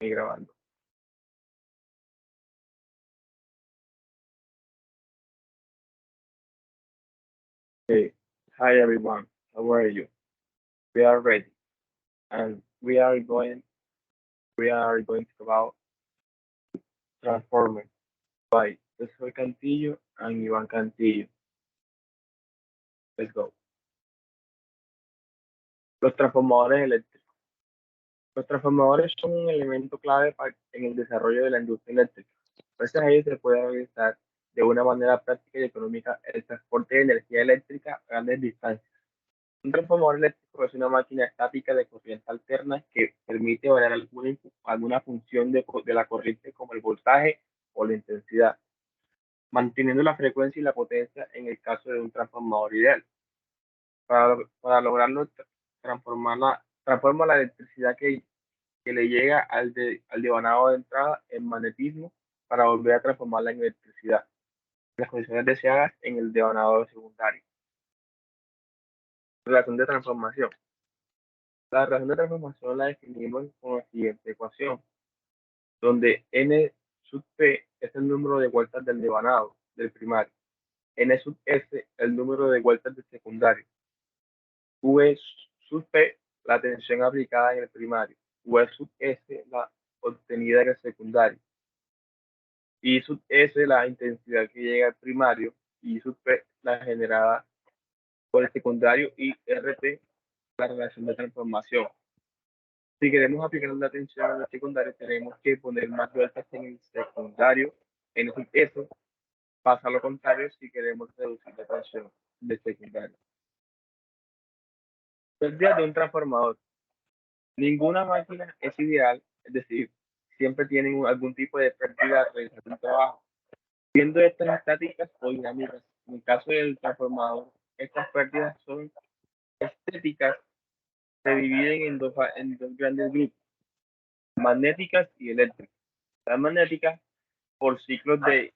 Estoy grabando. Okay. Hi everyone. How are you? We are ready, and we are going to talk about Transformers by Josué Cantillo and Iván Cantillo. Let's go. Los transformadores eléctricos. Los transformadores son un elemento clave en el desarrollo de la industria eléctrica. Gracias a ellos se puede realizar de una manera práctica y económica el transporte de energía eléctrica a grandes distancias. Un transformador eléctrico es una máquina estática de corriente alterna que permite variar alguna función de la corriente como el voltaje o la intensidad, manteniendo la frecuencia y la potencia en el caso de un transformador ideal. Para lograrlo, transforma la electricidad que le llega al devanado de entrada en magnetismo para volver a transformarla en electricidad, en las condiciones deseadas en el devanado secundario. Relación de transformación. La relación de transformación la definimos con la siguiente ecuación, donde n sub p es el número de vueltas del devanado, del primario, n sub s el número de vueltas del secundario, v sub p la tensión aplicada en el primario, v sub s la obtenida en el secundario, y sub s la intensidad que llega al primario, y sub p la generada por el secundario, y rt la relación de transformación. Si queremos aplicar una tensión en el secundario, tenemos que poner más vueltas en el secundario. Eso pasa a lo contrario si queremos reducir la tensión del secundario. Pérdidas de un transformador. Ninguna máquina es ideal, es decir, siempre tienen algún tipo de pérdida al realizar un trabajo. Siendo estas estáticas o dinámicas, en el caso del transformador, estas pérdidas son estéticas, se dividen en dos grandes grupos, magnéticas y eléctricas. Las magnéticas por ciclos de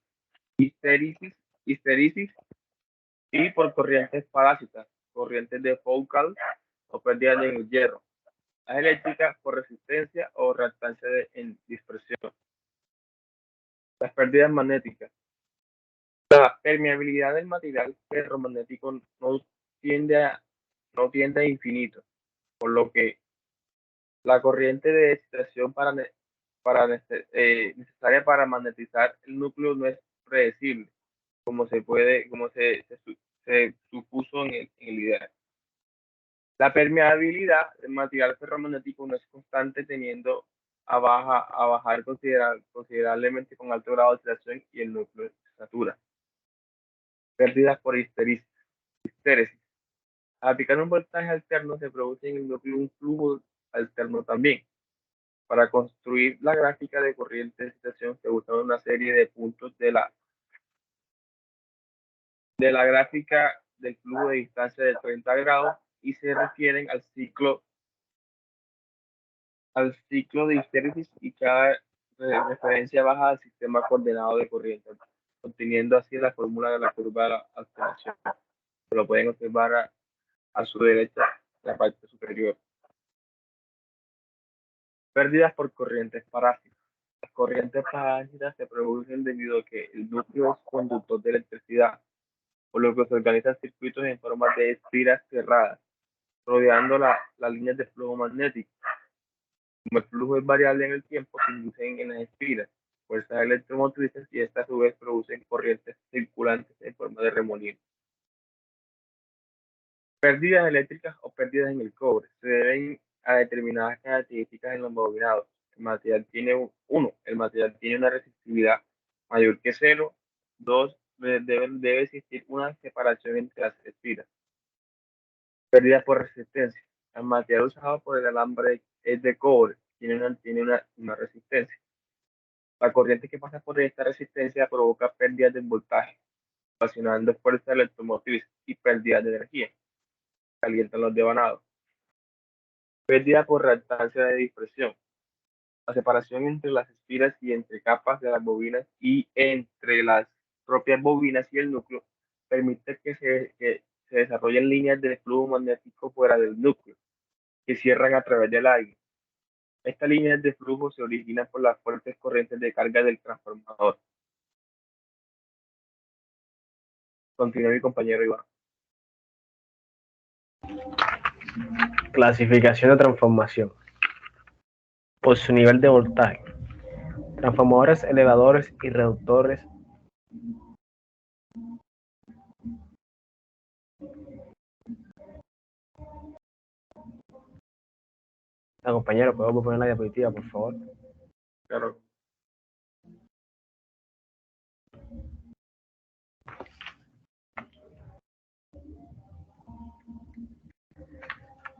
histéresis y por corrientes parásitas, corrientes de Foucault o pérdidas de hierro. Las eléctricas por resistencia o reactancia en dispersión. Las pérdidas magnéticas. La permeabilidad del material ferromagnético tiende a, no tiende a infinito, por lo que la corriente de excitación necesaria para magnetizar el núcleo no es predecible, como se supuso en el ideal. La permeabilidad del material ferromagnético no es constante, tendiendo a bajar considerablemente con alto grado de oxidación y el núcleo se satura. Pérdidas por histéresis. Al aplicar un voltaje alterno se produce en el núcleo un flujo alterno también. Para construir la gráfica de corriente de excitación se usa una serie de puntos de la gráfica del flujo de distancia de 30 grados y se refieren al ciclo de histéresis, y cada referencia baja al sistema coordenado de corriente, obteniendo así la fórmula de la curva de la alternación. Lo pueden observar a su derecha, en la parte superior. Pérdidas por corrientes parásitas. Las corrientes parásitas se producen debido a que el núcleo es conductor de electricidad, por lo que se organizan circuitos en forma de espiras cerradas, rodeando las líneas de flujo magnético. Como el flujo es variable en el tiempo, se inducen en las espiras fuerzas electromotrices y estas a su vez producen corrientes circulantes en forma de remolino. Pérdidas eléctricas o pérdidas en el cobre se deben a determinadas características en los bobinados. El material tiene una resistividad mayor que cero. Dos, debe existir una separación entre las espiras. Pérdidas por resistencia. El material usado por el alambre es de cobre, tiene una resistencia. La corriente que pasa por esta resistencia provoca pérdidas de voltaje, ocasionando fuerza electromotriz y pérdidas de energía. Calientan los devanados. Pérdida por reactancia de dispersión. La separación entre las espiras y entre capas de las bobinas y entre las propias bobinas y el núcleo permite que se desarrollen líneas de flujo magnético fuera del núcleo, que cierran a través del aire. Estas líneas de flujo se originan por las fuertes corrientes de carga del transformador. Continúa mi compañero Iván. Clasificación de transformación. Por su nivel de voltaje. Transformadores, elevadores y reductores. Compañero, ¿puedo poner la diapositiva, por favor? Claro.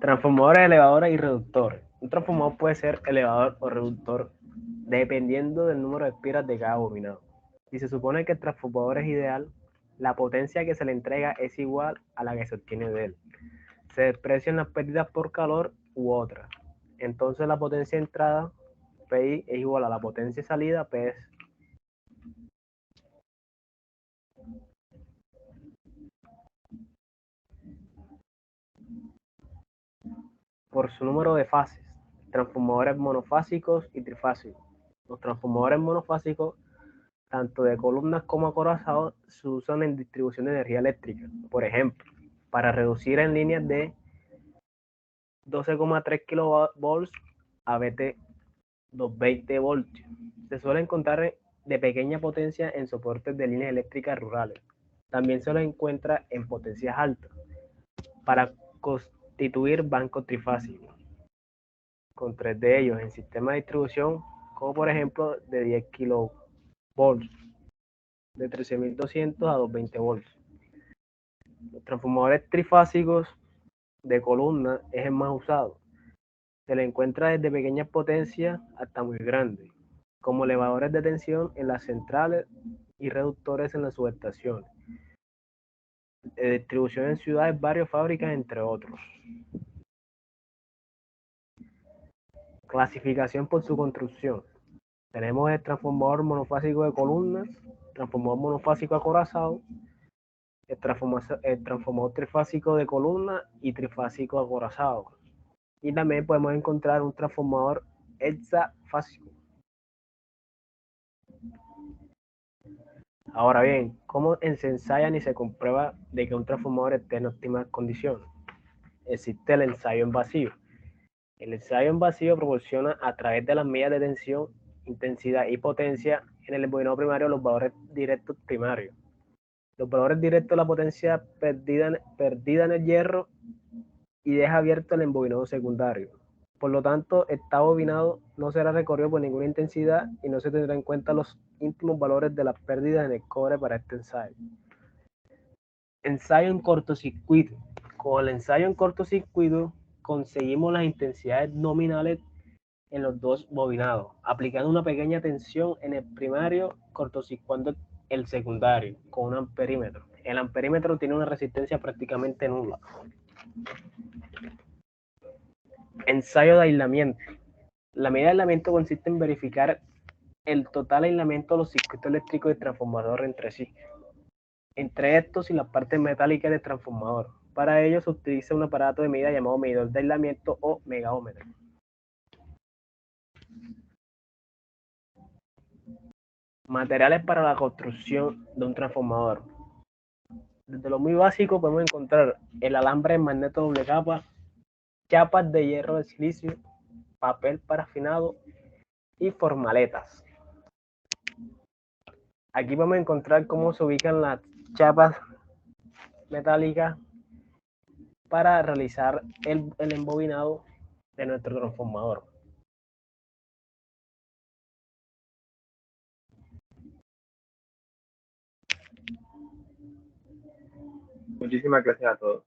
Transformadores, elevadores y reductores. Un transformador puede ser elevador o reductor dependiendo del número de espiras de cada bobinado. Si se supone que el transformador es ideal, la potencia que se le entrega es igual a la que se obtiene de él. Se desprecian las pérdidas por calor u otras. Entonces la potencia de entrada, PI, es igual a la potencia de salida, PS. Por su número de fases, transformadores monofásicos y trifásicos. Los transformadores monofásicos, tanto de columnas como acorazados, se usan en distribución de energía eléctrica. Por ejemplo, para reducir en líneas de 12,3 kV a BT 220 voltios. Se suele encontrar de pequeña potencia en soportes de líneas eléctricas rurales. También se lo encuentra en potencias altas para constituir bancos trifásicos, con 3 de ellos en sistema de distribución, como por ejemplo de 10 kV, de 13.200 a 220 volts. Los transformadores trifásicos de columna es el más usado. Se le encuentra desde pequeñas potencias hasta muy grandes, como elevadores de tensión en las centrales y reductores en las subestaciones, de distribución en ciudades, barrios, fábricas, entre otros. Clasificación por su construcción. Tenemos el transformador monofásico de columnas, transformador monofásico acorazado, el transformador trifásico de columna y trifásico acorazado. Y también podemos encontrar un transformador hexafásico. Ahora bien, ¿cómo se ensaya y se comprueba de que un transformador esté en óptimas condiciones? Existe el ensayo en vacío. El ensayo en vacío proporciona a través de las medidas de tensión, intensidad y potencia en el embobinado primario los valores directos primarios. Los valores directos de la potencia perdida en el hierro y deja abierto el embobinado secundario. Por lo tanto, esta bobinado no será recorrido por ninguna intensidad y no se tendrá en cuenta los íntimos valores de las pérdidas en el cobre para este ensayo. Ensayo en cortocircuito. Con el ensayo en cortocircuito conseguimos las intensidades nominales en los dos bobinados, aplicando una pequeña tensión en el primario, cortocircuando el secundario con un amperímetro. El amperímetro tiene una resistencia prácticamente nula. Ensayo de aislamiento. La medida de aislamiento consiste en verificar el total aislamiento de los circuitos eléctricos del transformador entre sí, entre estos y las partes metálicas del transformador. Para ello se utiliza un aparato de medida llamado medidor de aislamiento o megaómetro. Materiales para la construcción de un transformador. Desde lo muy básico podemos encontrar el alambre de magneto doble capa, chapas de hierro de silicio, papel parafinado y formaletas. Aquí vamos a encontrar cómo se ubican las chapas metálicas para realizar el embobinado de nuestro transformador. Muchísimas gracias a todos.